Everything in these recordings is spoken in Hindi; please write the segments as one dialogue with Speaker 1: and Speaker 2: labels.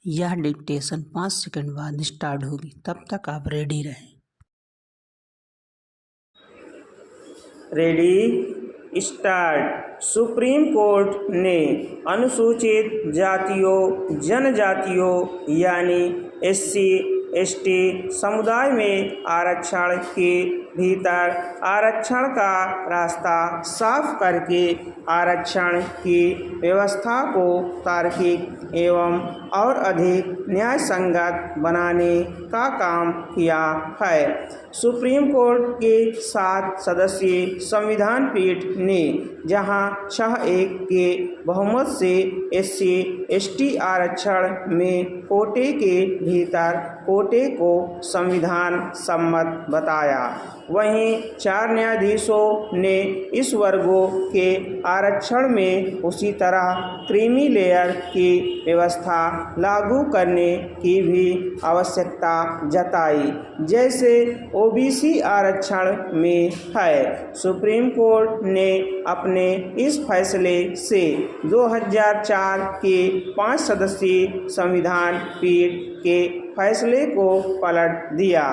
Speaker 1: यह डिक्टेशन 5 सेकंड बाद स्टार्ट होगी, तब तक आप रेडी रहें।
Speaker 2: Ready start. सुप्रीम कोर्ट ने अनुसूचित जातियों जनजातियों यानी SC ST समुदाय में आरक्षण के भीतर आरक्षण का रास्ता साफ करके आरक्षण की व्यवस्था को तार्किक एवं और अधिक न्याय संगत बनाने का काम किया है। सुप्रीम कोर्ट के 7 सदस्यीय संविधान पीठ ने जहां 6-1 के बहुमत से SC ST आरक्षण में कोटे के भीतर कोटे को संविधान सम्मत बताया, वहीं 4 न्यायाधीशों ने इस वर्गों के आरक्षण में उसी तरह क्रीमी लेयर की व्यवस्था लागू करने की भी आवश्यकता जताई जैसे OBC आरक्षण में है। सुप्रीम कोर्ट ने अपने इस फैसले से 2004 के 5 सदस्यीय संविधान पीठ के फैसले को पलट दिया,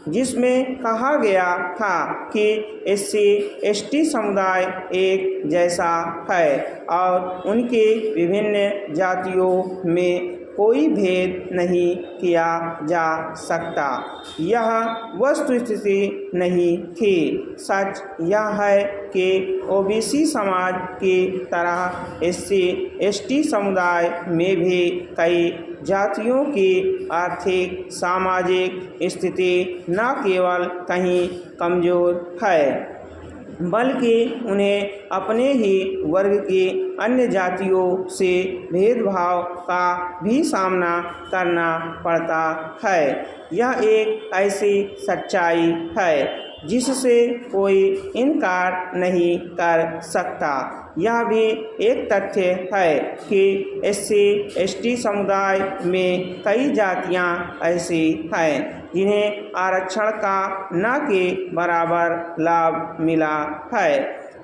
Speaker 2: जिसमें कहा गया था कि SC ST समुदाय एक जैसा है और उनके विभिन्न जातियों में कोई भेद नहीं किया जा सकता। यह वस्तुस्थिति नहीं थी। सच यह है कि OBC समाज की तरह SC ST समुदाय में भी कई जातियों की आर्थिक सामाजिक स्थिति न केवल कहीं कमज़ोर है बल्कि उन्हें अपने ही वर्ग की अन्य जातियों से भेदभाव का भी सामना करना पड़ता है। यह एक ऐसी सच्चाई है जिससे कोई इनकार नहीं कर सकता। यह भी एक तथ्य है कि SC ST समुदाय में कई जातियां ऐसी हैं जिन्हें आरक्षण का न के बराबर लाभ मिला है।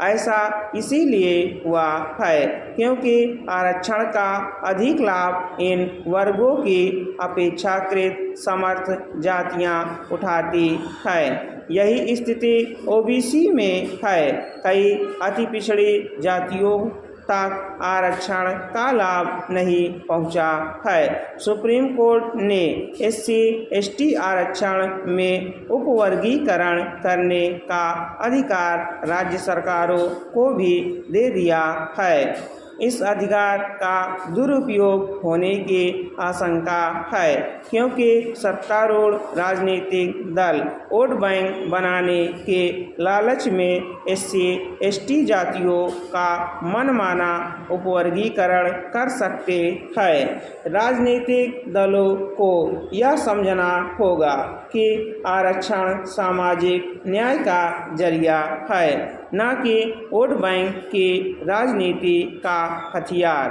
Speaker 2: ऐसा इसीलिए हुआ है क्योंकि आरक्षण का अधिक लाभ इन वर्गों की अपेक्षाकृत समर्थ जातियां उठाती हैं। यही स्थिति OBC में है। कई अति पिछड़ी जातियों तक आरक्षण का लाभ नहीं पहुंचा है। सुप्रीम कोर्ट ने SC ST आरक्षण में उपवर्गीकरण करने का अधिकार राज्य सरकारों को भी दे दिया है। इस अधिकार का दुरुपयोग होने की आशंका है क्योंकि सत्तारूढ़ राजनीतिक दल वोट बैंक बनाने के लालच में SC ST जातियों का मनमाना उपवर्गीकरण कर सकते हैं। राजनीतिक दलों को यह समझना होगा कि आरक्षण सामाजिक न्याय का जरिया है, न कि वोट बैंक की राजनीति का हथियार।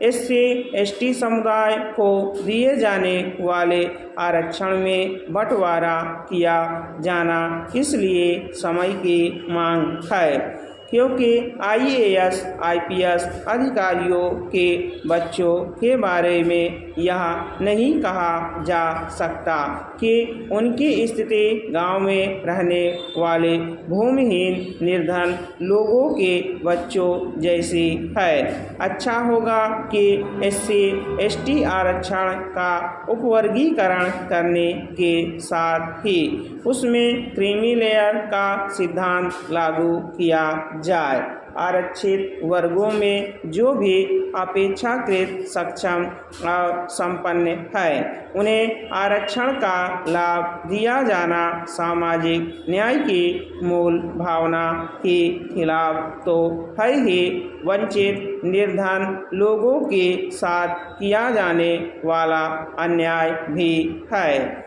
Speaker 2: SC ST समुदाय को दिए जाने वाले आरक्षण में बंटवारा किया जाना इसलिए समय की मांग है क्योंकि IAS IPS अधिकारियों के बच्चों के बारे में यह नहीं कहा जा सकता कि उनकी स्थिति गांव में रहने वाले भूमिहीन निर्धन लोगों के बच्चों जैसी है। अच्छा होगा कि SC ST आरक्षण का उपवर्गीकरण करने के साथ ही उसमें क्रीमी लेयर का सिद्धांत लागू किया जाए। आरक्षित वर्गों में जो भी अपेक्षाकृत सक्षम और संपन्न है उन्हें आरक्षण का लाभ दिया जाना सामाजिक न्याय की मूल भावना के खिलाफ तो है ही, वंचित निर्धन लोगों के साथ किया जाने वाला अन्याय भी है।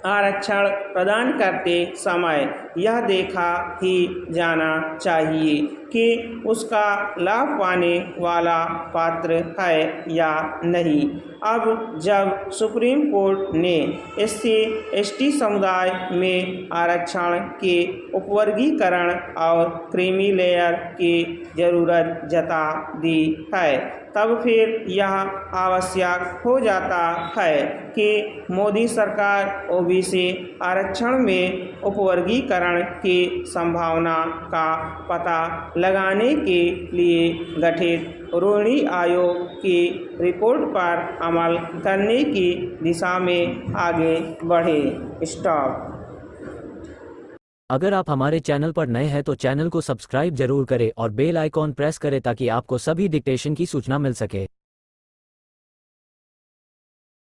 Speaker 2: आरक्षण प्रदान करते समय यह देखा ही जाना चाहिए कि उसका लाभ पाने वाला पात्र है या नहीं। अब जब सुप्रीम कोर्ट ने SC ST समुदाय में आरक्षण के उपवर्गीकरण और क्रीमी लेयर की ज़रूरत जता दी है, तब फिर यह आवश्यक हो जाता है कि मोदी सरकार OBC आरक्षण में उपवर्गीकरण की संभावना का पता लगाने के लिए गठित रोहिणी आयोग की रिपोर्ट पर अमल करने की दिशा में आगे बढ़े। स्टॉप।
Speaker 3: अगर आप हमारे चैनल पर नए हैं तो चैनल को सब्सक्राइब जरूर करें और बेल आइकॉन प्रेस करें ताकि आपको सभी डिक्टेशन की सूचना मिल सके।